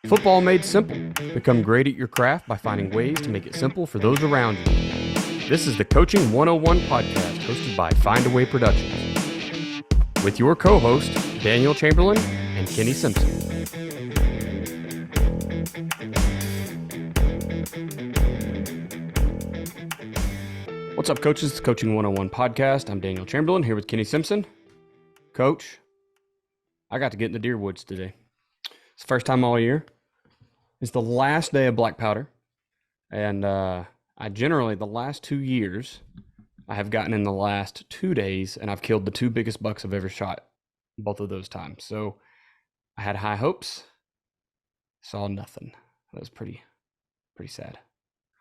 Football made simple. Become great at your craft by finding ways to make it simple for those around you. This is the Coaching 101 podcast hosted by Find a Way Productions with your co-host Daniel Chamberlain and Kenny Simpson. What's up, coaches? It's Coaching 101 podcast. I'm Daniel Chamberlain here with Kenny Simpson. Coach, I got to get in the deer woods today. It's the first time all year. It's the last day of black powder. And I generally, the last 2 years, I have gotten in the last 2 days, and I've killed the two biggest bucks I've ever shot both of those times. So I had high hopes, saw nothing. That was pretty sad.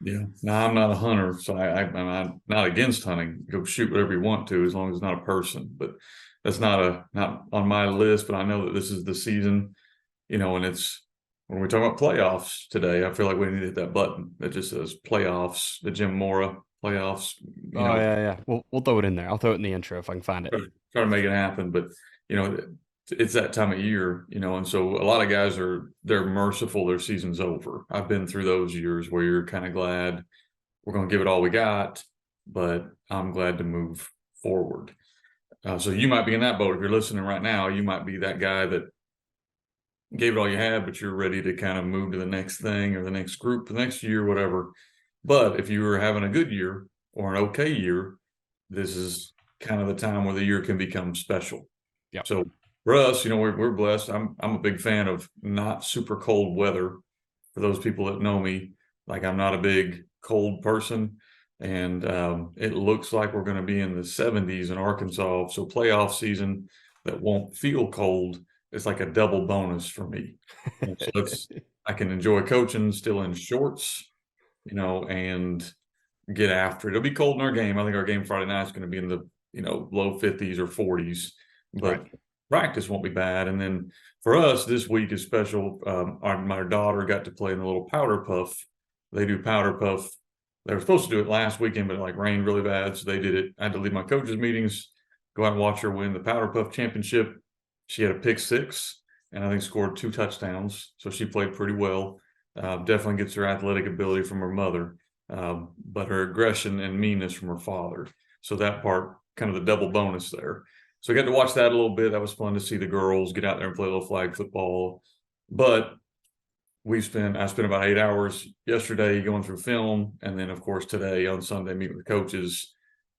Yeah, no, I'm not a hunter, so I'm not against hunting. Go shoot whatever you want to, as long as it's not a person. But that's not on my list. But I know that this is the season, and it's when we talk about playoffs today. I feel like we need to hit that button that just says playoffs, the Jim Mora playoffs. Yeah. We'll throw it in there. I'll throw it in the intro if I can find it. Try to make it happen, but it's that time of year, and so a lot of guys they're merciful. Their season's over. I've been through those years where you're kind of glad we're going to give it all we got, but I'm glad to move forward. So you might be in that boat. If you're listening right now, you might be that guy that gave it all you had, but you're ready to kind of move to the next thing or the next group, the next year, whatever. But if you were having a good year or an okay year, this is kind of the time where the year can become special. Yeah. So for us, we're blessed. I'm a big fan of not super cold weather. For those people that know me, like I'm not a big cold person, and it looks like we're going to be in the 70s in Arkansas. So playoff season that won't feel cold is like a double bonus for me. So I can enjoy coaching still in shorts, and get after it. It'll be cold in our game. I think our game Friday night is going to be in the low 50s or 40s, but right. Practice won't be bad. And then for us, this week is special. My daughter got to play in the little powder puff. They do powder puff. They were supposed to do it last weekend, but it rained really bad, so they did it. I had to leave my coaches' meetings, go out and watch her win the powder puff championship. She had a pick six, and I think scored 2 touchdowns. So she played pretty well. Definitely gets her athletic ability from her mother, but her aggression and meanness from her father. So that part, kind of the double bonus there. So I got to watch that a little bit. That was fun to see the girls get out there and play a little flag football. But I spent about 8 hours yesterday going through film. And then, of course, today on Sunday, meeting with the coaches,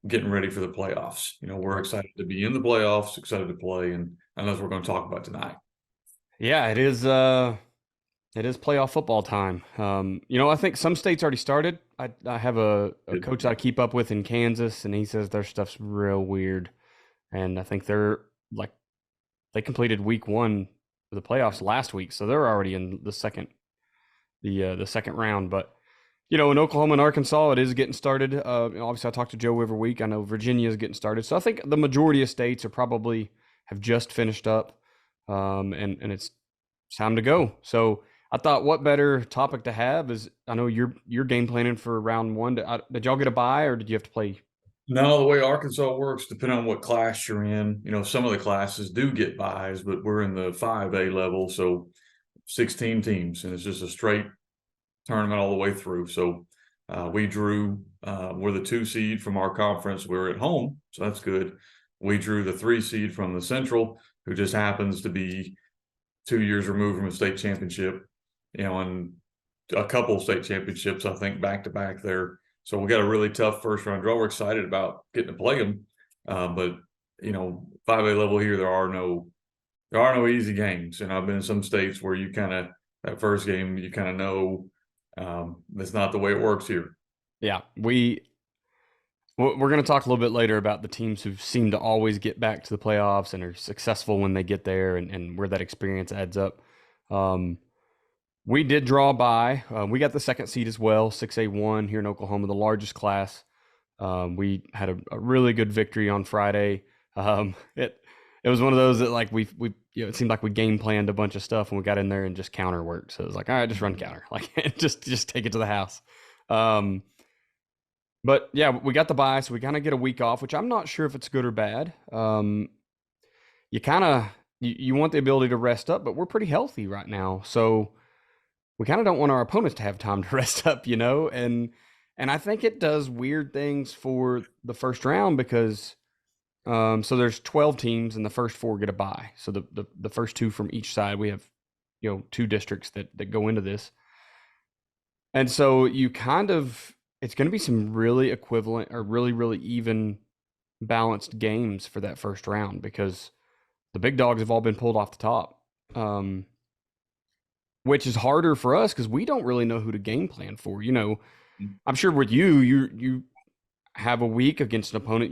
getting ready for the playoffs. We're excited to be in the playoffs, excited to play. And that's what we're going to talk about tonight. Yeah, it is playoff football time. I think some states already started. I have a coach that I keep up with in Kansas, and he says their stuff's real weird. And I think they completed week 1 of the playoffs last week, so they're already in the second round. But in Oklahoma and Arkansas, it is getting started. Obviously, I talk to Joe every week. I know Virginia is getting started, so I think the majority of states have just finished up, and it's time to go. So I thought, what better topic to have is, I know you're game planning for round 1. Did y'all get a bye, or did you have to play? No, the way Arkansas works, depending on what class you're in, some of the classes do get byes, but we're in the 5A level, so 16 teams, and it's just a straight tournament all the way through. So we drew, we're the 2 seed from our conference. We're at home, so that's good. We drew the 3 seed from the Central, who just happens to be 2 years removed from a state championship, and a couple of state championships, I think, back to back there. So we got a really tough first round draw. We're excited about getting to play them, but 5A level here, there are no easy games. And I've been in some states where you kind of, that first game, you kind of know that's not the way it works here. Yeah, we're going to talk a little bit later about the teams who seem to always get back to the playoffs and are successful when they get there, and where that experience adds up. We did draw by. We got the 2nd seed as well, 6A1 here in Oklahoma, the largest class. We had a really good victory on Friday. It was one of those that it seemed like we game planned a bunch of stuff, and we got in there and just counter worked. So it was like, all right, just run counter, just take it to the house. But yeah, we got the bye, so we kind of get a week off, which I'm not sure if it's good or bad. You kind of you want the ability to rest up, but we're pretty healthy right now. So we kind of don't want our opponents to have time to rest up, and I think it does weird things for the first round because so there's 12 teams and the first four get a bye. So the first two from each side, we have two districts that go into this. And so it's going to be some really equivalent or really, really even balanced games for that first round because the big dogs have all been pulled off the top, which is harder for us because we don't really know who to game plan for. I'm sure with you have a week against an opponent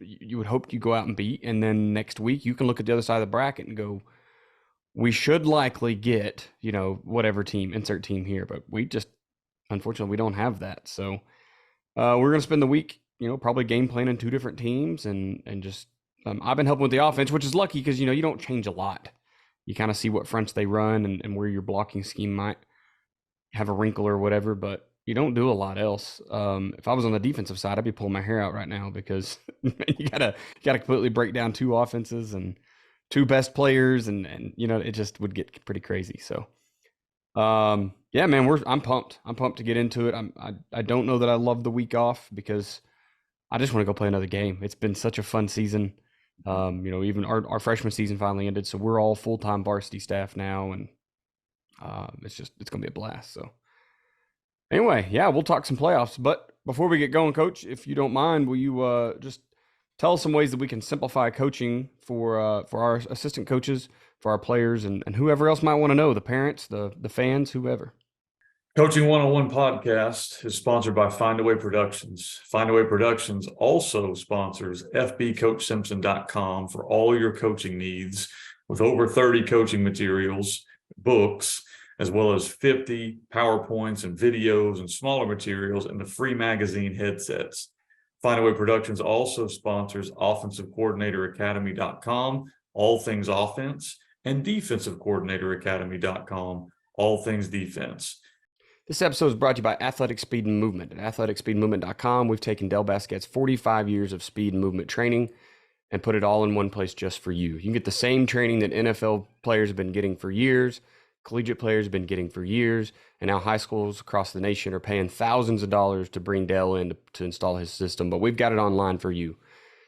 you would hope you go out and beat, and then next week you can look at the other side of the bracket and go, we should likely get whatever team, insert team here, but we just unfortunately we don't have that. So we're going to spend the week, probably game planning two different teams and just I've been helping with the offense, which is lucky because you don't change a lot. You kind of see what fronts they run and where your blocking scheme might have a wrinkle or whatever, but you don't do a lot else. If I was on the defensive side, I'd be pulling my hair out right now because you gotta completely break down two offenses and two best players, and it just would get pretty crazy. So, yeah, man, I'm pumped. I'm pumped to get into it. I don't know that I love the week off because I just want to go play another game. It's been such a fun season. Even our freshman season finally ended, so we're all full-time varsity staff now, and it's gonna be a blast. So anyway, yeah, we'll talk some playoffs. But before we get going, Coach, if you don't mind, will you just tell us some ways that we can simplify coaching for our assistant coaches, for our players, and whoever else might want to know, the parents, the fans, whoever. Coaching 101 podcast is sponsored by Findaway Productions. Findaway Productions also sponsors fbcoachsimpson.com for all your coaching needs, with over 30 coaching materials, books, as well as 50 PowerPoints and videos and smaller materials and the free magazine headsets. Findaway Productions also sponsors offensivecoordinatoracademy.com, all things offense, and defensivecoordinatoracademy.com, all things defense. This episode is brought to you by Athletic Speed and Movement. At athleticspeedmovement.com, we've taken Del Basquet's 45 years of speed and movement training and put it all in one place just for you. You can get the same training that NFL players have been getting for years, collegiate players have been getting for years, and now high schools across the nation are paying thousands of dollars to bring Del in to install his system, but we've got it online for you.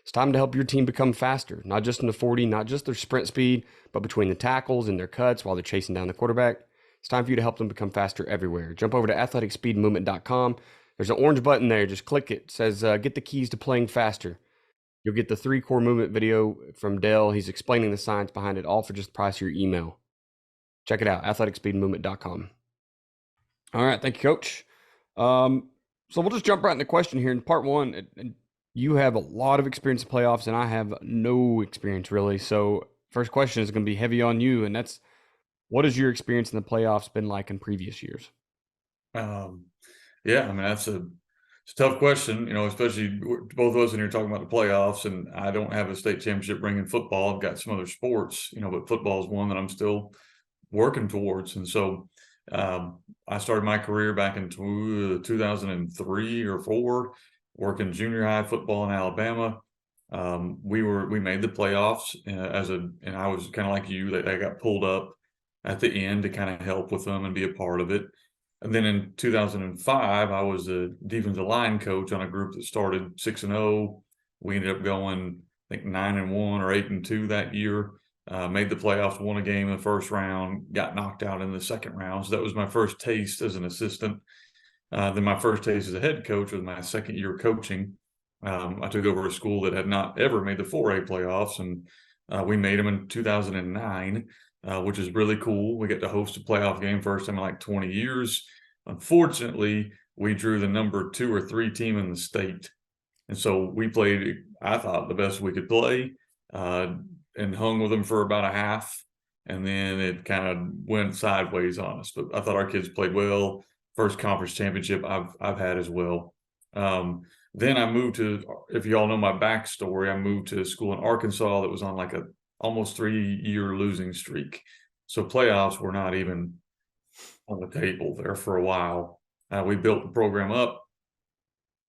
It's time to help your team become faster, not just in the 40, not just their sprint speed, but between the tackles and their cuts while they're chasing down the quarterback. It's time for you to help them become faster everywhere. Jump over to athleticspeedmovement.com. There's an orange button there. Just click it. It says, get the keys to playing faster. You'll get the 3 core movement video from Dell. He's explaining the science behind it, all for just the price of your email. Check it out, athleticspeedmovement.com. All right, thank you, Coach. So we'll just jump right into the question here. In part one, and you have a lot of experience in playoffs, and I have no experience really. So first question is going to be heavy on you, and that's, what has your experience in the playoffs been like in previous years? Yeah, I mean, it's a tough question, especially both of us in here talking about the playoffs, and I don't have a state championship ring in football. I've got some other sports, but football is one that I'm still working towards. And so I started my career back in 2003 or 4, working junior high football in Alabama. We made the playoffs and I was kind of like you, that I got pulled up at the end to kind of help with them and be a part of it. And then in 2005, I was a defensive line coach on a group that started 6-0. We ended up going, I think, 9-1 or 8-2 that year. Made the playoffs, won a game in the first round, got knocked out in the second round. So that was my first taste as an assistant. Then my first taste as a head coach was my second year coaching. I took over a school that had not ever made the 4A playoffs, and we made them in 2009. Which is really cool. We get to host a playoff game first time in like 20 years. Unfortunately, we drew the number 2 or 3 team in the state. And so we played, I thought, the best we could play, and hung with them for about a half. And then it kind of went sideways on us. But I thought our kids played well. First conference championship I've had as well. Then I moved to, if you all know my backstory, I moved to a school in Arkansas that was on like a almost 3-year losing streak. So playoffs were not even on the table there for a while. We built the program up.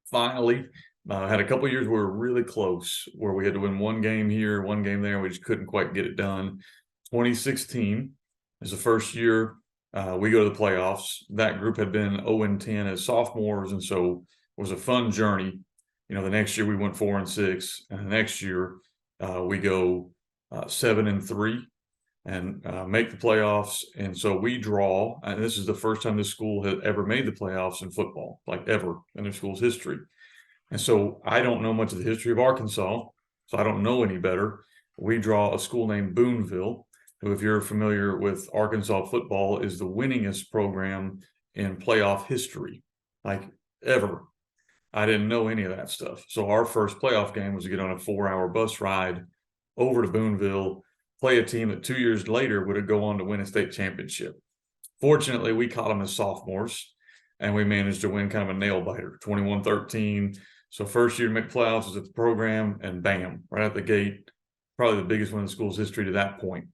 Finally, had a couple of years where we were really close, where we had to win one game here, one game there. We just couldn't quite get it done. 2016 is the first year we go to the playoffs. That group had been 0-10 as sophomores, and so it was a fun journey. The next year we went 4-6, and the next year we go 7-3 and make the playoffs. And so we draw, and this is the first time this school had ever made the playoffs in football, like ever in their school's history. And so I don't know much of the history of Arkansas, so I don't know any better. We draw a school named Boonville, who, if you're familiar with Arkansas football, is the winningest program in playoff history, like ever. I didn't know any of that stuff. So our first playoff game was to get on a 4-hour bus ride over to Boonville, play a team that 2 years later would go on to win a state championship. Fortunately, we caught them as sophomores, and we managed to win kind of a nail biter, 21-13. So first year to make playoffs was at the program, and bam, right out the gate, probably the biggest win in the school's history to that point.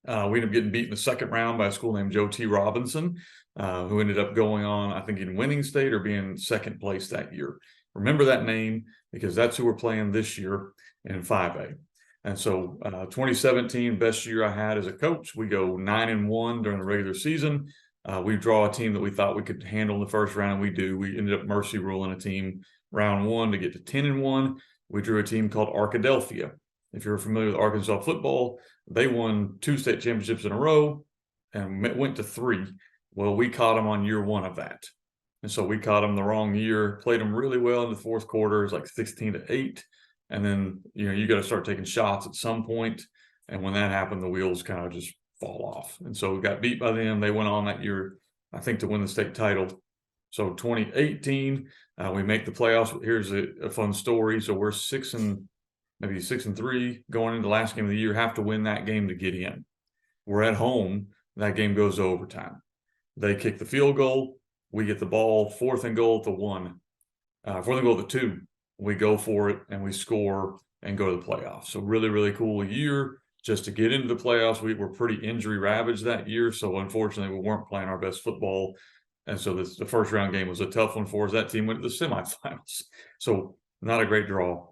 We ended up getting beat in the second round by a school named Joe T. Robinson, who ended up going on, I think, in winning state or being second place that year. Remember that name because that's who we're playing this year in 5A. And so 2017, best year I had as a coach. We go 9-1 during the regular season. We draw a team that we thought we could handle in the first round. We do. We ended up mercy ruling a team round one to get to 10-1. We drew a team called Arkadelphia. If you're familiar with Arkansas football, they won 2 state championships in a row and went to 3. Well, we caught them on year 1 of that. And so we caught them the wrong year, played them really well in the fourth quarter. It was like 16-8. And then, you got to start taking shots at some point. And when that happened, the wheels kind of just fall off. And so we got beat by them. They went on that year, I think, to win the state title. So 2018, we make the playoffs. Here's a fun story. So we're 6-3 going into the last game of the year, have to win that game to get in. We're at home. That game goes to overtime. They kick the field goal. We get the ball, 4th and goal at the 1. 4th and goal at the 2. We go for it and we score and go to the playoffs. So really, really cool year just to get into the playoffs. We were pretty injury ravaged that year. So unfortunately, we weren't playing our best football. And so the first round game was a tough one for us. That team went to the semifinals. So not a great draw.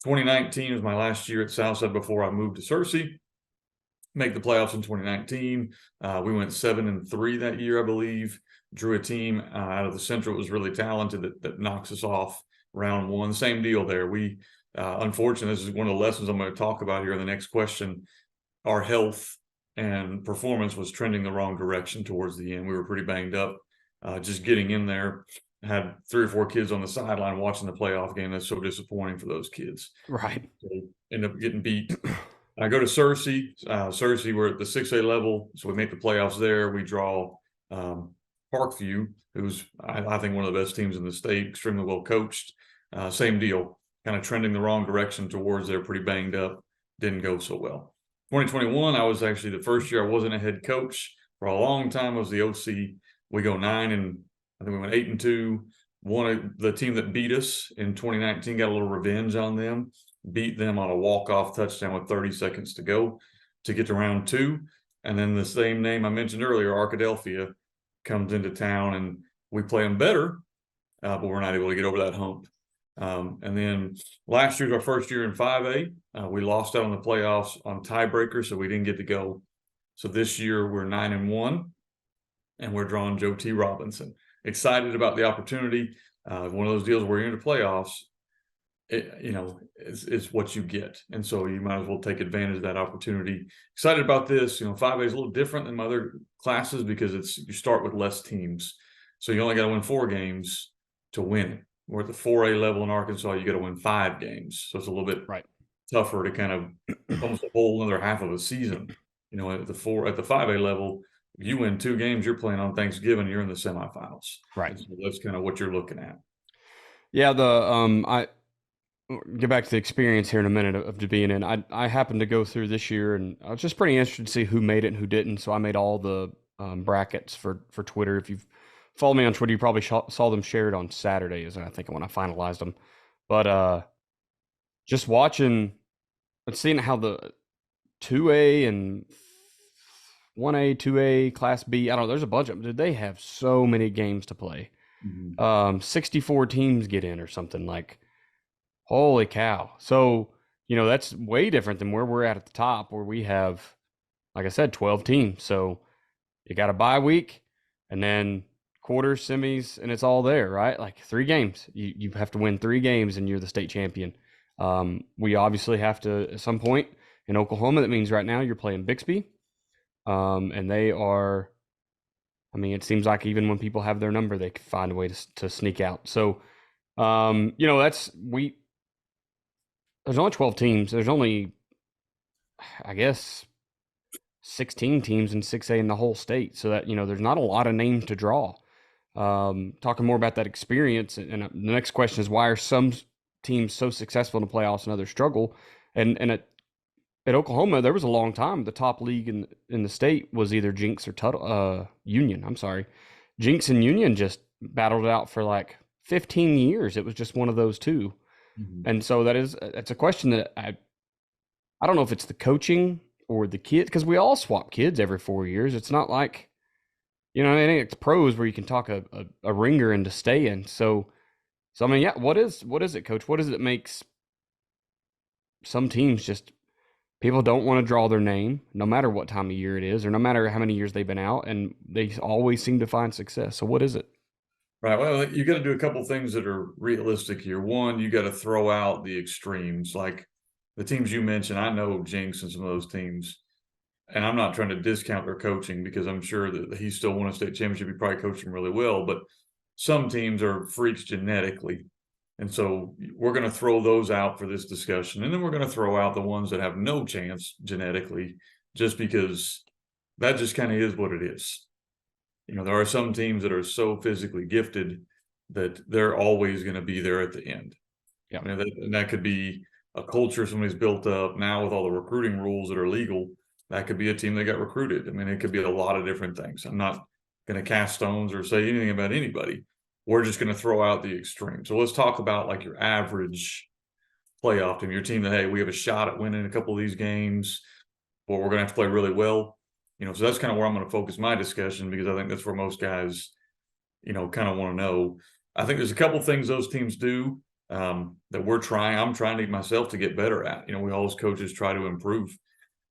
2019 was my last year at Southside before I moved to Searcy. Make the playoffs in 2019. We went 7-3 that year, I believe. Drew a team out of the Central that was really talented that knocks us off round 1. Same deal there. We, unfortunately, this is one of the lessons I'm going to talk about here in the next question. Our health and performance was trending the wrong direction towards the end. We were pretty banged up. Just getting in there, had 3 or 4 kids on the sideline watching the playoff game. That's so disappointing for those kids. Right. So end up getting beat. I go to Searcy. Searcy, we're at the 6A level, so we make the playoffs there. We draw Parkview, who's, I think, one of the best teams in the state, extremely well coached. Same deal, kind of trending the wrong direction towards there, pretty banged up. Didn't go so well. 2021, I was actually the first year I wasn't a head coach. For a long time, I was the OC. We go 9 and I think we went 8-2. One of the team that beat us in 2019 got a little revenge on them, beat them on a walk-off touchdown with 30 seconds to go to get to round 2. And then the same name I mentioned earlier, Arkadelphia, comes into town and we play them better, but we're not able to get over that hump. And then last year's our first year in 5A. We lost out on the playoffs on tiebreaker, so we didn't get to go. So this year we're 9-1, and we're drawing Joe T. Robinson. Excited about the opportunity. One of those deals where you're in the playoffs, it's what you get. And so you might as well take advantage of that opportunity. Excited about this. 5A is a little different than my other classes because you start with less teams. So you only got to win 4 games to win it. We're at the 4A level in Arkansas, you got to win 5 games. So it's a little bit tougher to kind of almost a whole another half of a season. At the 5A level, if you win 2 games, you're playing on Thanksgiving, you're in the semifinals. Right. So that's kind of what you're looking at. Yeah, I get back to the experience here in a minute of being in. I happened to go through this year, and I was just pretty interested to see who made it and who didn't. So I made all the brackets for Twitter. If you've followed me on Twitter, you probably saw them shared on Saturdays, I think, when I finalized them. But just watching and seeing how the 2A and 1A, 2A, Class B, I don't know, there's a bunch of them. Did they have so many games to play? Mm-hmm. 64 teams get in or something, like, holy cow. So, that's way different than where we're at the top, where we have like I said, 12 teams. So you got a bye week and then quarters, semis, and it's all there, right? Like 3 games. You have to win 3 games and you're the state champion. We obviously have to, at some point in Oklahoma, that means right now you're playing Bixby. And they are, I mean, it seems like even when people have their number, they can find a way to sneak out. So, there's only 12 teams. There's only, I guess, 16 teams in 6A in the whole state. So that, there's not a lot of names to draw. Talking more about that experience. And the next question is, why are some teams so successful in the playoffs and others struggle? And at Oklahoma, there was a long time the top league in the state was either Jinx or Union. I'm sorry, Jinx and Union just battled it out for like 15 years. It was just one of those two, and so that's a question that I don't know if it's the coaching or the kids, because we all swap kids every 4 years. It's not like it ain't it's pros where you can talk a ringer into staying. So I mean, yeah, what is it, Coach? What is it that makes some teams just people don't want to draw their name, no matter what time of year it is, or no matter how many years they've been out, and they always seem to find success. So what is it? Right. Well, you got to do a couple things that are realistic here. One, you got to throw out the extremes, like the teams you mentioned. I know Jinx and some of those teams, and I'm not trying to discount their coaching because I'm sure that he still won a state championship. He probably coached them really well, but some teams are freaks genetically. And so we're going to throw those out for this discussion. And then we're going to throw out the ones that have no chance genetically, just because that just kind of is what it is. There are some teams that are so physically gifted that they're always going to be there at the end. Yeah. And that could be a culture somebody's built up now with all the recruiting rules that are legal. That could be a team that got recruited. I mean, it could be a lot of different things. I'm not going to cast stones or say anything about anybody. We're just going to throw out the extreme. So let's talk about like your average playoff team, your team that, hey, we have a shot at winning a couple of these games, but we're going to have to play really well. So that's kind of where I'm going to focus my discussion, because I think that's where most guys, kind of want to know. I think there's a couple of things those teams do that I'm trying to myself to get better at. We all as coaches try to improve.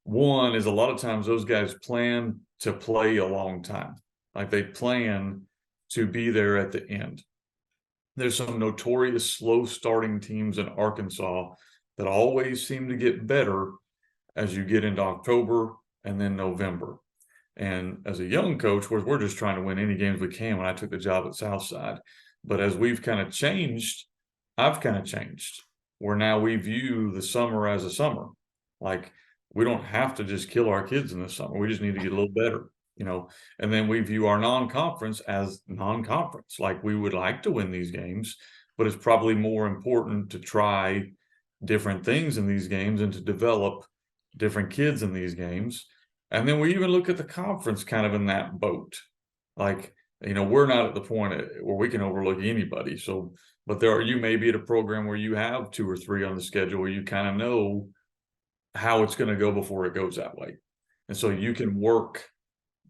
One is a lot of times those guys plan to play a long time. Like they plan to be there at the end. There's some notorious slow starting teams in Arkansas that always seem to get better as you get into October and then November. And as a young coach, we're just trying to win any games we can when I took the job at Southside. But as we've kind of changed, I've kind of changed, where now we view the summer as a summer. Like we don't have to just kill our kids in the summer. We just need to get a little better. And then we view our non-conference as non-conference. Like we would like to win these games, but it's probably more important to try different things in these games and to develop different kids in these games. And then we even look at the conference kind of in that boat. Like, we're not at the point where we can overlook anybody. So, but you may be at a program where you have 2 or 3 on the schedule where you kind of know how it's going to go before it goes that way. And so you can work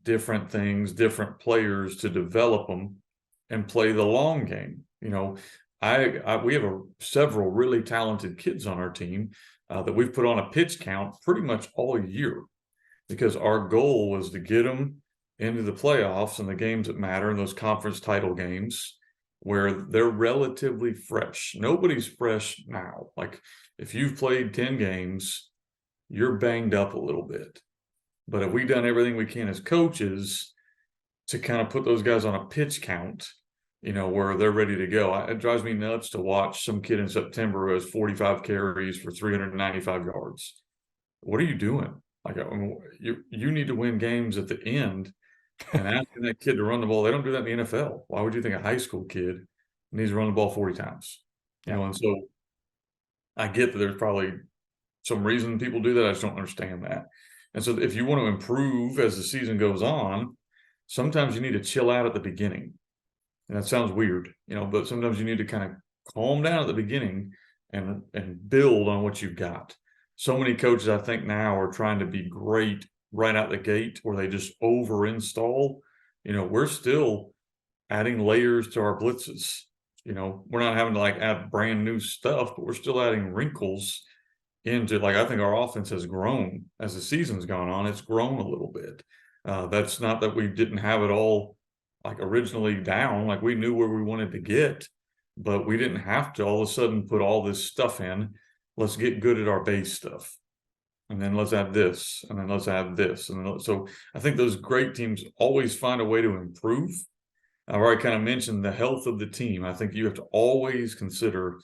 different things, different players to develop them and play the long game. We have several really talented kids on our team that we've put on a pitch count pretty much all year, because our goal was to get them into the playoffs and the games that matter, and those conference title games where they're relatively fresh. Nobody's fresh now. Like if you've played 10 games, you're banged up a little bit. But have we done everything we can as coaches to kind of put those guys on a pitch count, where they're ready to go? It drives me nuts to watch some kid in September who has 45 carries for 395 yards. What are you doing? Like, you need to win games at the end, and asking that kid to run the ball. They don't do that in the NFL. Why would you think a high school kid needs to run the ball 40 times? And so I get that there's probably some reason people do that. I just don't understand that. And so if you want to improve as the season goes on, sometimes you need to chill out at the beginning. And that sounds weird, but sometimes you need to kind of calm down at the beginning and build on what you've got. So many coaches, I think, now are trying to be great right out the gate, where they just over install. We're still adding layers to our blitzes. We're not having to add brand new stuff, but we're still adding wrinkles into, like, I think our offense has grown as the season's gone on. It's grown a little bit. That's not that we didn't have it all like originally down, like we knew where we wanted to get, but we didn't have to all of a sudden put all this stuff in. Let's get good at our base stuff. And then let's add this, and then let's add this. And then, so I think those great teams always find a way to improve. I've already kind of mentioned the health of the team. I think you have to always consider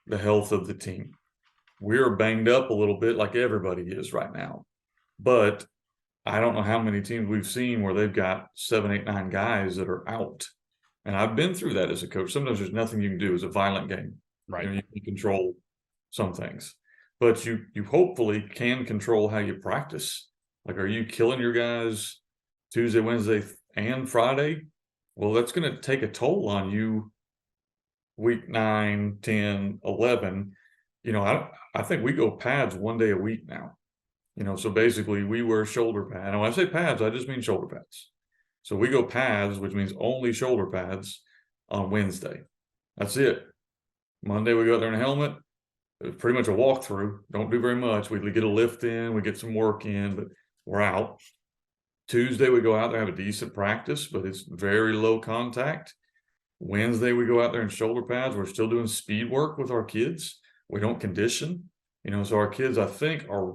the health of the team. We're banged up a little bit like everybody is right now. But I don't know how many teams we've seen where they've got 7, 8, 9 guys that are out. And I've been through that as a coach. Sometimes there's nothing you can do. It's a violent game. Right. You can control some things. But you hopefully can control how you practice. Like, are you killing your guys Tuesday, Wednesday, and Friday? Well, that's going to take a toll on you week 9, 10, 11. I think we go pads one day a week now. So basically we wear shoulder pads. And when I say pads, I just mean shoulder pads. So we go pads, which means only shoulder pads on Wednesday. That's it. Monday we go out there in a helmet. It's pretty much a walkthrough. Don't do very much. We get a lift in, we get some work in, but we're out. Tuesday we go out there, have a decent practice, but it's very low contact. Wednesday we go out there in shoulder pads. We're still doing speed work with our kids. We don't condition. So our kids, I think, are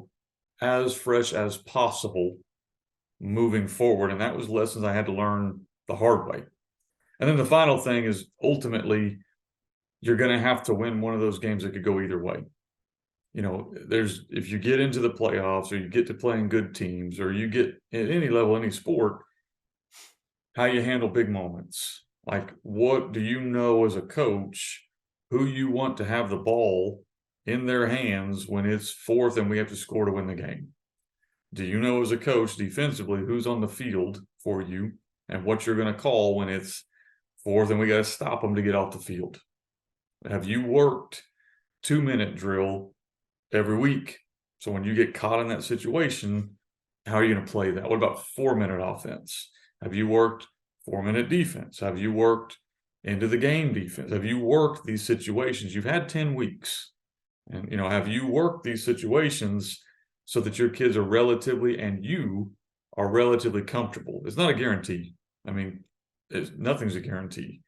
as fresh as possible moving forward. And that was lessons I had to learn the hard way. And then the final thing is, ultimately, you're going to have to win one of those games that could go either way. If you get into the playoffs, or you get to playing good teams, or you get at any level, any sport, how you handle big moments. Like, what do you know as a coach who you want to have the ball in their hands when it's fourth and we have to score to win the game? Do you know as a coach defensively who's on the field for you and what you're going to call when it's fourth and we got to stop them to get off the field? Have you worked 2-minute drill every week? So when you get caught in that situation, how are you going to play that? What about 4-minute offense? Have you worked 4-minute defense? Have you worked into the game defense? Have you worked these situations? You've had 10 weeks. And, have you worked these situations so that your kids are relatively, and you are relatively comfortable? It's not a guarantee. I mean, nothing's a guarantee.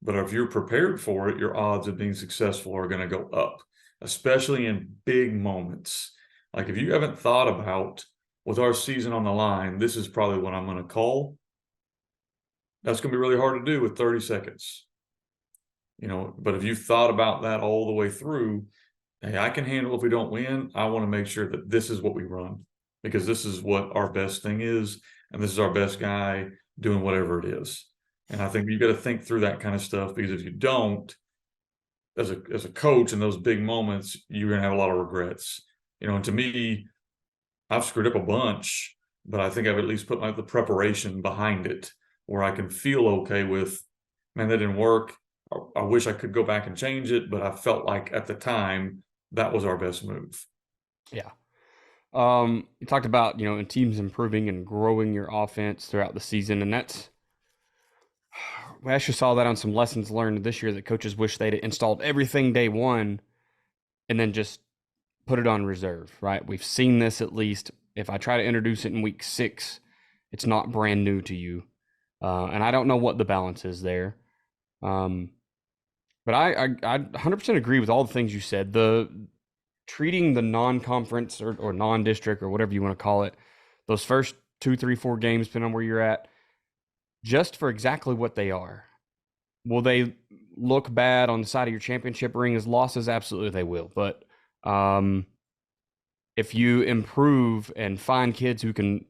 But if you're prepared for it, your odds of being successful are going to go up, especially in big moments. Like, if you haven't thought about, with our season on the line, this is probably what I'm going to call, that's going to be really hard to do with 30 seconds. But if you've thought about that all the way through, hey, I can handle if we don't win. I want to make sure that this is what we run, because this is what our best thing is, and this is our best guy doing whatever it is. And I think you've got to think through that kind of stuff, because if you don't, as a coach in those big moments, you're going to have a lot of regrets. And to me, I've screwed up a bunch, but I think I've at least put the preparation behind it, where I can feel okay with, man, that didn't work. I wish I could go back and change it, but I felt like at the time that was our best move. Yeah. You talked about, in teams improving and growing your offense throughout the season, and we actually saw that on some lessons learned this year, that coaches wish they'd installed everything day one and then just put it on reserve, right? We've seen this, at least. If I try to introduce it in week 6, it's not brand new to you. And I don't know what the balance is there. But I 100% agree with all the things you said. Treating the non-conference or non-district, or whatever you want to call it, those first 2, 3, 4 games, depending on where you're at, just for exactly what they are. Will they look bad on the side of your championship ring as losses? Absolutely they will. But if you improve and find kids who can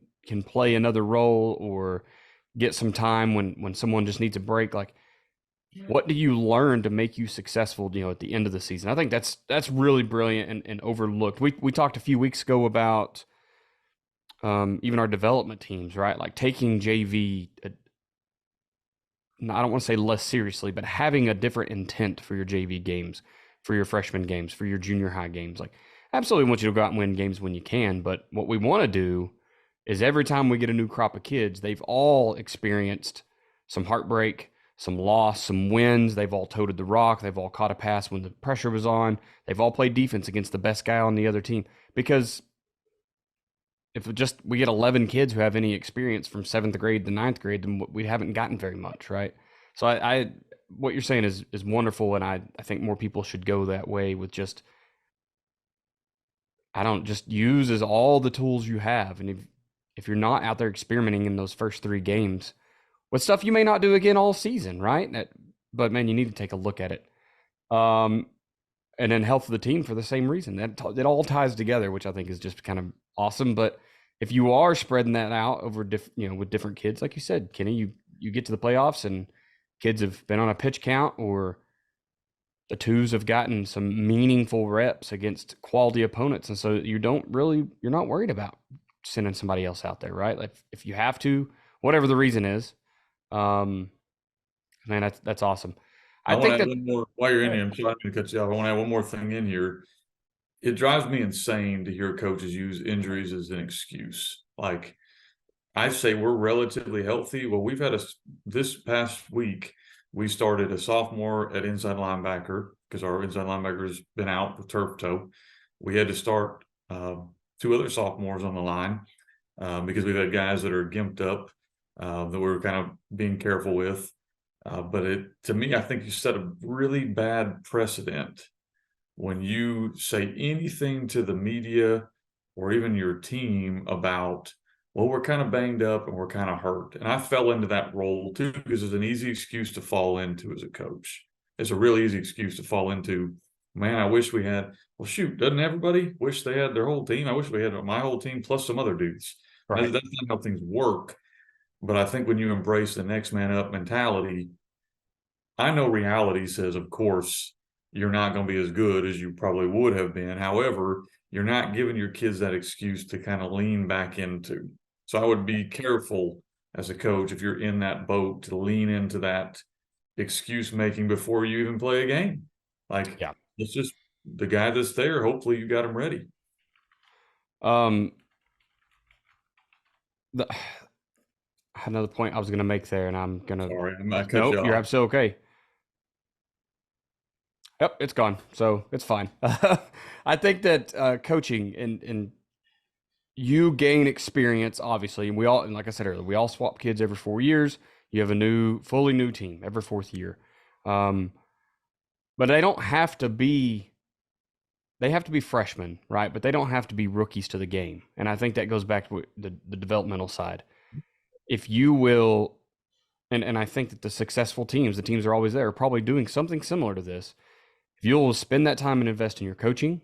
play another role, or get some time when someone just needs a break, like, what do you learn to make you successful, at the end of the season? I think that's really brilliant and overlooked. We talked a few weeks ago about even our development teams, right? Like, taking JV, I don't want to say less seriously, but having a different intent for your JV games, for your freshman games, for your junior high games. Like, absolutely want you to go out and win games when you can, but what we want to do is, every time we get a new crop of kids, they've all experienced some heartbreak, some loss, some wins. They've all toted the rock. They've all caught a pass when the pressure was on. They've all played defense against the best guy on the other team. Because if we get 11 kids who have any experience from 7th grade to 9th grade, then we haven't gotten very much, right? So I what you're saying is wonderful, and I think more people should go that way with just I don't just use as all the tools you have, and if you're not out there experimenting in those first 3 games with stuff you may not do again all season, right? But man, you need to take a look at it. And then health of the team for the same reason. It all ties together, which I think is just kind of awesome. But if you are spreading that out over with different kids, like you said, Kenny, you get to the playoffs and kids have been on a pitch count, or the twos have gotten some meaningful reps against quality opponents, and so you're not worried about sending somebody else out there, right? Like if you have to, whatever the reason is, man, that's awesome. I want to add one more while you're in here. I'm sorry to cut you off. I want to add one more thing in here. It drives me insane to hear coaches use injuries as an excuse. Like, I say we're relatively healthy. Well, we've had this past week, we started a sophomore at inside linebacker because our inside linebacker has been out with turf toe. We had to start 2 other sophomores on the line because we've had guys that are gimped up that we're kind of being careful with. But to me, I think you set a really bad precedent when you say anything to the media or even your team about, well, we're kind of banged up and we're kind of hurt. And I fell into that role too, because it's an easy excuse to fall into as a coach. It's a really easy excuse to fall into. Man, I wish we had, well, shoot, doesn't everybody wish they had their whole team? I wish we had my whole team plus some other dudes. Right. That's not how things work. But I think when you embrace the next man up mentality, I know reality says, of course, you're not going to be as good as you probably would have been. However, you're not giving your kids that excuse to kind of lean back into. So I would be careful as a coach, if you're in that boat, to lean into that excuse making before you even play a game. Like, yeah, it's just the guy that's there. Hopefully you got him ready. I had another point I was going to make there, and I'm going to. Sorry, I'm not cut you off. You're absolutely okay. Yep, it's gone, so it's fine. I think that coaching and you gain experience, obviously, and like I said earlier, we all swap kids every 4 years. You have a fully new team every 4th year, but they don't have to be. They have to be freshmen, right? But they don't have to be rookies to the game, and I think that goes back to the developmental side. If you will, and I think that the successful teams, the teams that are always there, are probably doing something similar to this. If you'll spend that time and invest in your coaching,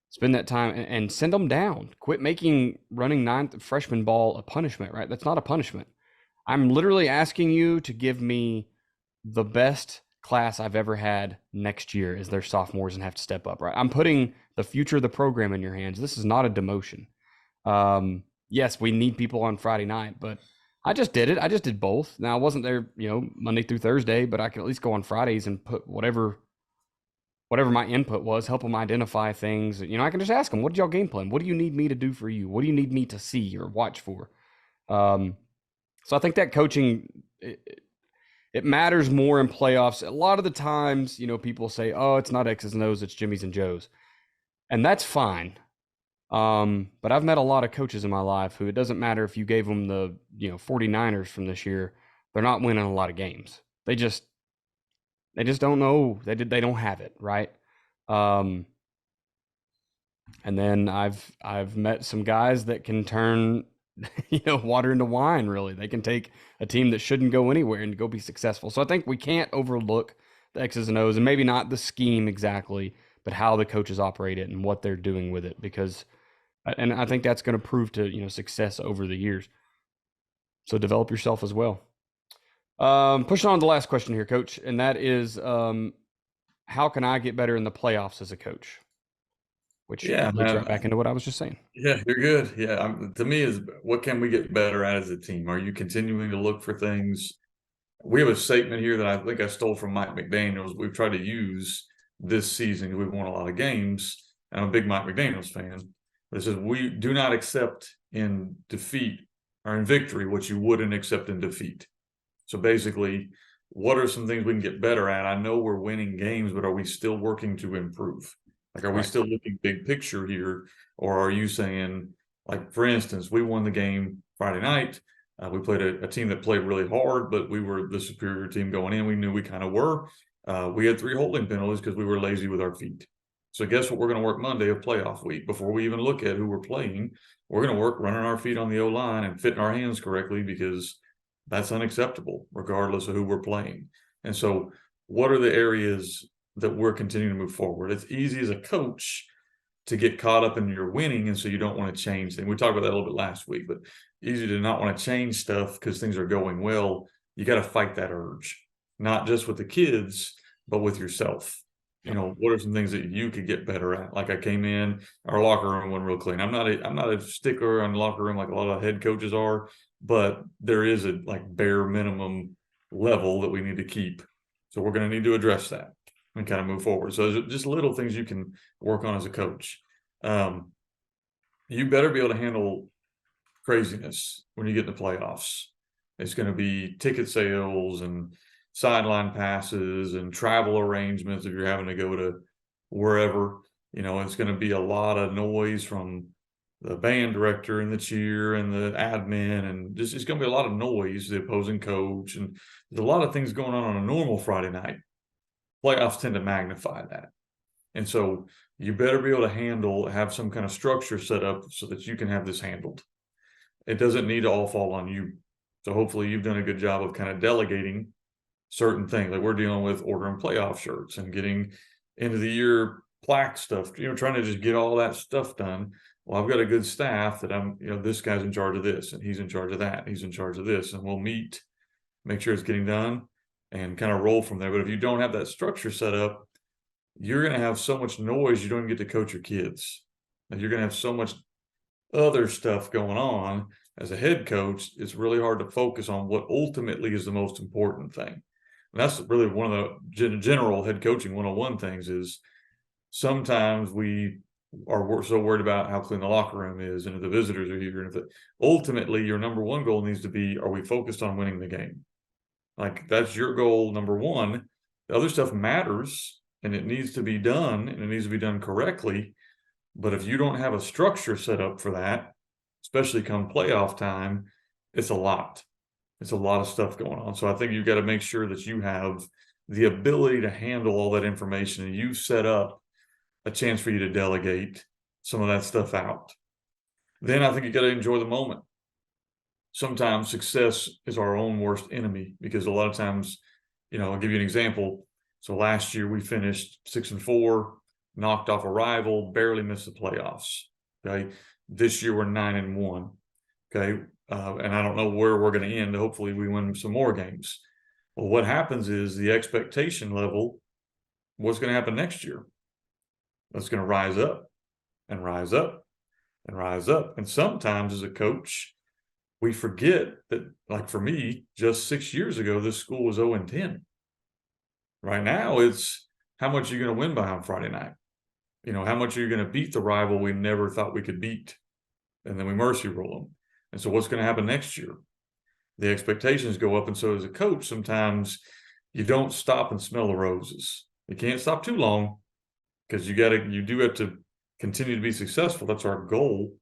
spend that time and send them down. Quit making running 9th freshman ball a punishment, right? That's not a punishment. I'm literally asking you to give me the best class I've ever had next year as their sophomores and have to step up, right? I'm putting the future of the program in your hands. This is not a demotion. Yes, we need people on Friday night, but I just did it. I just did both. Now I wasn't there, Monday through Thursday, but I can at least go on Fridays and put whatever my input was, help them identify things. I can just ask them, what did y'all game plan? What do you need me to do for you? What do you need me to see or watch for? So I think that coaching, it matters more in playoffs. A lot of the times, people say, oh, it's not X's and O's, it's Jimmy's and Joe's. And that's fine. But I've met a lot of coaches in my life who it doesn't matter if you gave them the 49ers from this year, they're not winning a lot of games. They just don't know. They don't have it, right? And then I've met some guys that can turn water into wine. Really, they can take a team that shouldn't go anywhere and go be successful. So I think we can't overlook the X's and O's, and maybe not the scheme exactly, but how the coaches operate it and what they're doing with it. And I think that's going to prove to success over the years. So develop yourself as well. Pushing on to the last question here, Coach, and that is, how can I get better in the playoffs as a coach? Which leads right back into what I was just saying. Yeah, you're good. Yeah, to me, is what can we get better at as a team? Are you continuing to look for things? We have a statement here that I think I stole from Mike McDaniels. We've tried to use this season because we've won a lot of games. And I'm a big Mike McDaniels fan. But it says, we do not accept in defeat or in victory what you wouldn't accept in defeat. So basically, what are some things we can get better at? I know we're winning games, but are we still working to improve? Like, are we Right. still looking big picture here? Or are you saying, like, for instance, we won the game Friday night. We played a team that played really hard, but we were the superior team going in. We knew we kind of were. We had 3 holding penalties because we were lazy with our feet. So guess what we're going to work Monday of playoff week before we even look at who we're playing. We're going to work running our feet on the O-line and fitting our hands correctly, because that's unacceptable regardless of who we're playing. And so what are the areas that we're continuing to move forward? It's easy as a coach to get caught up in your winning, and so you don't want to change things. We talked about that a little bit last week, but easy to not want to change stuff because things are going well. You got to fight that urge, not just with the kids, but with yourself. You Yep. know, what are some things that you could get better at? Like, I came in, our locker room went real clean. I'm not a stickler on the locker room like a lot of head coaches are, but there is a like bare minimum level that we need to keep. So we're going to need to address that and kind of move forward. So there's just little things you can work on as a coach. You better be able to handle craziness when you get in the playoffs. It's going to be ticket sales and sideline passes and travel arrangements if you're having to go to wherever. You know, it's going to be a lot of noise from the band director and the cheer and the admin, and just it's going to be a lot of noise, the opposing coach, and there's a lot of things going on a normal Friday night. Playoffs tend to magnify that. And so you better be able to have some kind of structure set up so that you can have this handled. It doesn't need to all fall on you. So hopefully you've done a good job of kind of delegating certain things. Like, we're dealing with ordering playoff shirts and getting end of the year plaque stuff, you know, trying to just get all that stuff done. Well, I've got a good staff that this guy's in charge of this, and he's in charge of that, and he's in charge of this, and we'll meet, make sure it's getting done, and kind of roll from there. But if you don't have that structure set up, you're going to have so much noise, you don't even get to coach your kids. And you're going to have so much other stuff going on. As a head coach, it's really hard to focus on what ultimately is the most important thing. And that's really one of the general head coaching 101 things is sometimes we are so worried about how clean the locker room is and if the visitors are here. And ultimately, your number one goal needs to be, are we focused on winning the game? Like, that's your goal, number one. The other stuff matters, and it needs to be done, and it needs to be done correctly. But if you don't have a structure set up for that, especially come playoff time, it's a lot. It's a lot of stuff going on. So I think you've got to make sure that you have the ability to handle all that information, and you've set up a chance for you to delegate some of that stuff out. Then I think you got to enjoy the moment. Sometimes success is our own worst enemy, because a lot of times, I'll give you an example. So last year we finished 6-4, knocked off a rival, barely missed the playoffs. Okay. This year we're 9-1. Okay. And I don't know where we're going to end. Hopefully we win some more games. Well, what happens is the expectation level, what's going to happen next year? That's going to rise up and rise up and rise up. And sometimes as a coach, we forget that, like for me, just 6 years ago, this school was 0-10. Right now, it's how much you're going to win by on Friday night. How much are you going to beat the rival we never thought we could beat? And then we mercy roll them. And so what's going to happen next year? The expectations go up. And so as a coach, sometimes you don't stop and smell the roses. You can't stop too long, because you do have to continue to be successful. That's our goal.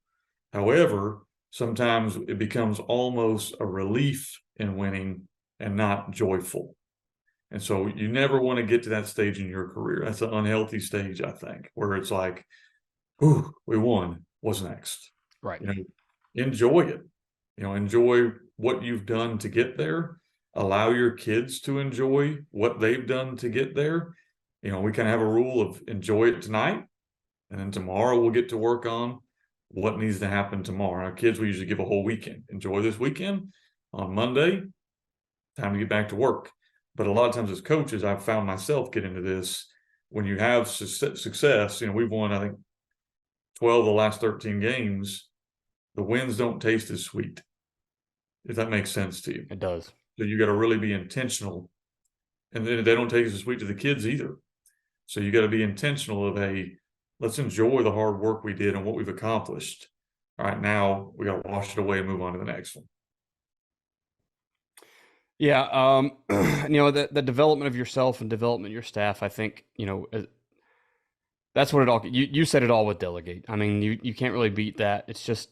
However, sometimes it becomes almost a relief in winning and not joyful. And so you never want to get to that stage in your career. That's an unhealthy stage, I think, where it's like, "Ooh, we won. What's next?" Right. Enjoy it. Enjoy what you've done to get there. Allow your kids to enjoy what they've done to get there. We kind of have a rule of enjoy it tonight, and then tomorrow we'll get to work on what needs to happen tomorrow. Our kids, we usually give a whole weekend. Enjoy this weekend. On Monday, time to get back to work. But a lot of times as coaches, I've found myself get into this. When you have success, we've won, I think, 12 of the last 13 games. The wins don't taste as sweet, if that makes sense to you. It does. So you got to really be intentional. And then they don't taste as sweet to the kids either. So you got to be intentional of, hey, let's enjoy the hard work we did and what we've accomplished. All right, now we got to wash it away and move on to the next one. Yeah, the development of yourself and development of your staff, I think, that's what it all you said it all with delegate. I mean, you can't really beat that. It's just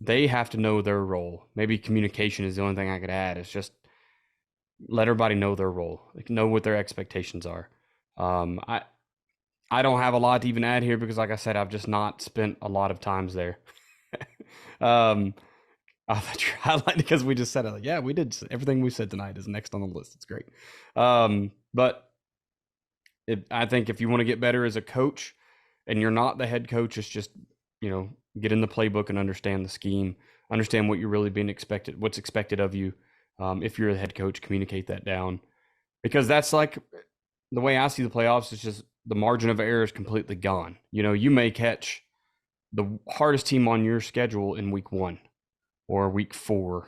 they have to know their role. Maybe communication is the only thing I could add. It's just let everybody know their role, like know what their expectations are. Um, I I don't have a lot to even add here because, like I said, I've just not spent a lot of times there. um, I like because we just said it. Like, yeah, we did everything we said tonight is next on the list. It's great. But I think if you want to get better as a coach, and you're not the head coach, it's just get in the playbook and understand the scheme, understand what you're really being expected, what's expected of you. If you're the head coach, communicate that down because that's like the way I see the playoffs. Is just the margin of error is completely gone. You may catch the hardest team on your schedule in week 1 or week 4.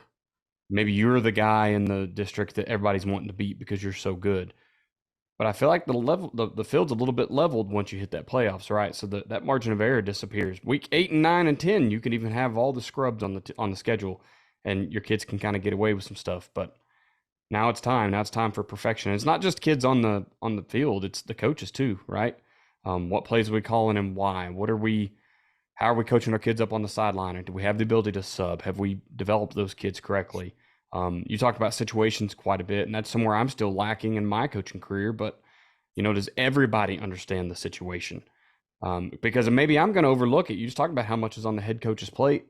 Maybe you're the guy in the district that everybody's wanting to beat because you're so good. But I feel like the field's a little bit leveled once you hit that playoffs, right? So that margin of error disappears. Week 8 and 9 and 10, you can even have all the scrubs on the schedule, and your kids can kind of get away with some stuff. But now it's time. Now it's time for perfection. And it's not just kids on the field; it's the coaches too, right? What plays are we calling and why? How are we coaching our kids up on the sideline? Or do we have the ability to sub? Have we developed those kids correctly? You talked about situations quite a bit, and that's somewhere I'm still lacking in my coaching career. But does everybody understand the situation? Because maybe I'm going to overlook it. You just talked about how much is on the head coach's plate,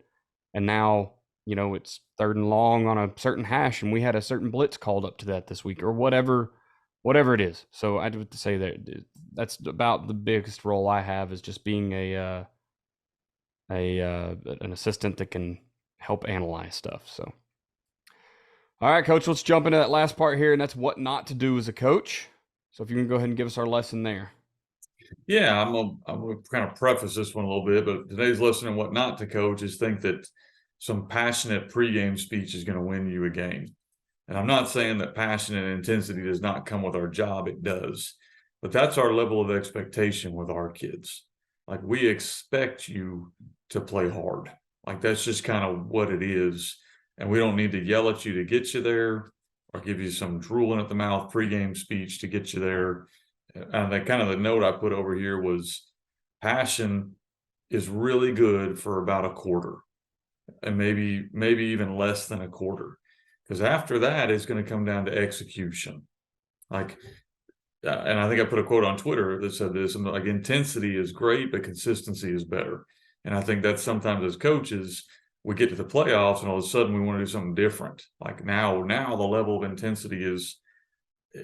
and now it's 3rd and long on a certain hash, and we had a certain blitz called up to that this week, or whatever it is. So I would say that's about the biggest role I have is just being an assistant that can help analyze stuff. So. All right, Coach, let's jump into that last part here, and that's what not to do as a coach. So if you can go ahead and give us our lesson there. Yeah, I'm gonna kind of preface this one a little bit, but today's lesson on what not to coach is think that some passionate pregame speech is going to win you a game. And I'm not saying that passion and intensity does not come with our job, it does. But that's our level of expectation with our kids. Like we expect you to play hard. Like that's just kind of what it is. And we don't need to yell at you to get you there or give you some drooling at the mouth pregame speech to get you there. And that kind of the note I put over here was passion is really good for about a quarter and maybe even less than a quarter. Because after that, it's going to come down to execution. Like, and I think I put a quote on Twitter that said this, and like intensity is great, but consistency is better. And I think that's sometimes as coaches, we get to the playoffs and all of a sudden we want to do something different. Like now the level of intensity is,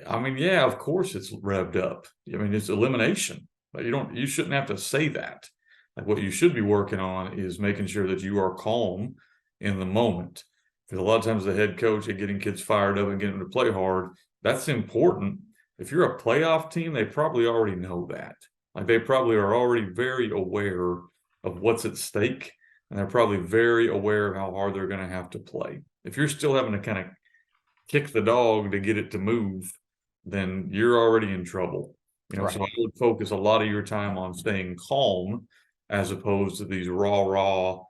I mean, yeah, of course it's revved up. I mean, it's elimination, but you shouldn't have to say that. Like what you should be working on is making sure that you are calm in the moment. Because a lot of times the head coach and getting kids fired up and getting them to play hard, that's important. If you're a playoff team, they probably already know that. Like they probably are already very aware of what's at stake, and they're probably very aware of how hard they're going to have to play. If you're still having to kind of kick the dog to get it to move, then you're already in trouble. Right. So I would focus a lot of your time on staying calm as opposed to these raw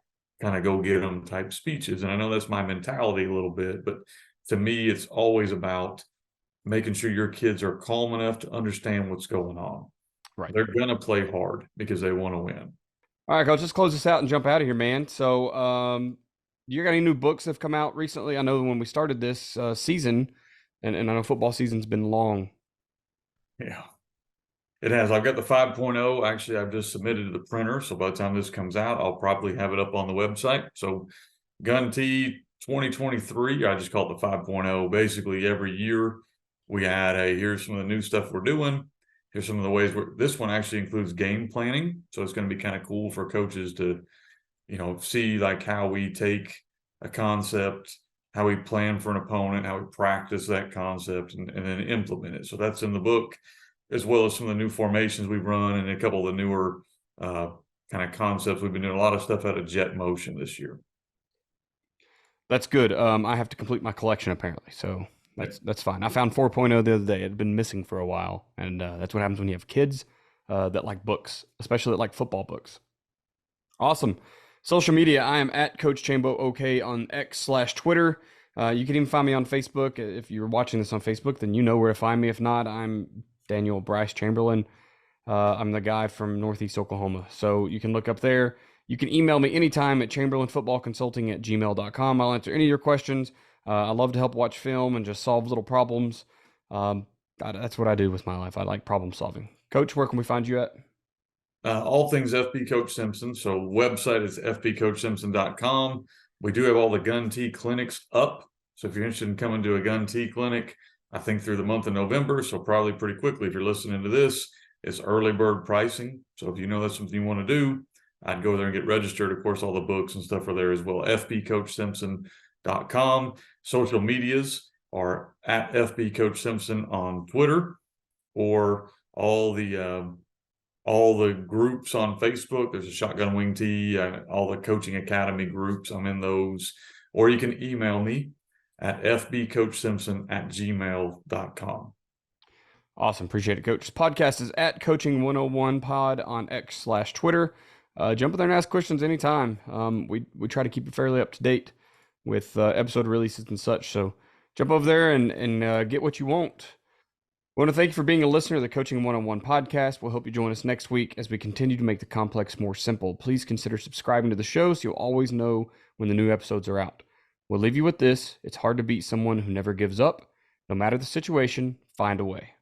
kind of go get them type speeches. And I know that's my mentality a little bit, but to me, it's always about making sure your kids are calm enough to understand what's going on. Right. They're going to play hard because they want to win. All right, Coach, let's close this out and jump out of here, man. So you got any new books that have come out recently? I know when we started this season, and I know football season's been long. Yeah. It has. I've got the 5.0. Actually, I've just submitted to the printer. So by the time this comes out, I'll probably have it up on the website. So Gun T 2023, I just call it the 5.0. Basically, every year we add here's some of the new stuff we're doing. Here's some of the ways this one actually includes game planning. So it's going to be kind of cool for coaches to, see like how we take a concept, how we plan for an opponent, how we practice that concept and then implement it. So that's in the book, as well as some of the new formations we've run and a couple of the newer kind of concepts. We've been doing a lot of stuff out of jet motion this year. That's good. I have to complete my collection apparently, so that's fine. I found 4.0 the other day. It had been missing for a while, and that's what happens when you have kids that like books, especially that like football books. Awesome. Social media, I am at Coach Chambo OK on X/Twitter. You can even find me on Facebook. If you're watching this on Facebook, then you know where to find me. If not, I'm Daniel Bryce Chamberlain. I'm the guy from Northeast Oklahoma. So you can look up there. You can email me anytime at chamberlainfootballconsulting@gmail.com. I'll answer any of your questions. I love to help watch film and just solve little problems. That's what I do with my life. I like problem solving. Coach, where can we find you at? All things FB Coach Simpson. So website is fbcoachsimpson.com. We do have all the gun tea clinics up. So if you're interested in coming to a gun tea clinic, I think through the month of November, so probably pretty quickly if you're listening to this, it's early bird pricing. So if you know that's something you want to do, I'd go there and get registered. Of course, all the books and stuff are there as well. fbcoachsimpson.com. Social medias are at FB Coach Simpson on Twitter, or all the groups on Facebook. There's a Shotgun Wing Tee, all the Coaching Academy groups. I'm in those. Or you can email me at fbcoachsimpson@gmail.com. Awesome. Appreciate it, Coach. This podcast is at Coaching101pod on X/Twitter. Jump in there and ask questions anytime. We try to keep it fairly up to date with episode releases and such. So jump over there and get what you want. I want to thank you for being a listener to the Coaching 101 podcast. We'll hope you join us next week as we continue to make the complex more simple. Please consider subscribing to the show so you'll always know when the new episodes are out. We'll leave you with this. It's hard to beat someone who never gives up. No matter the situation, find a way.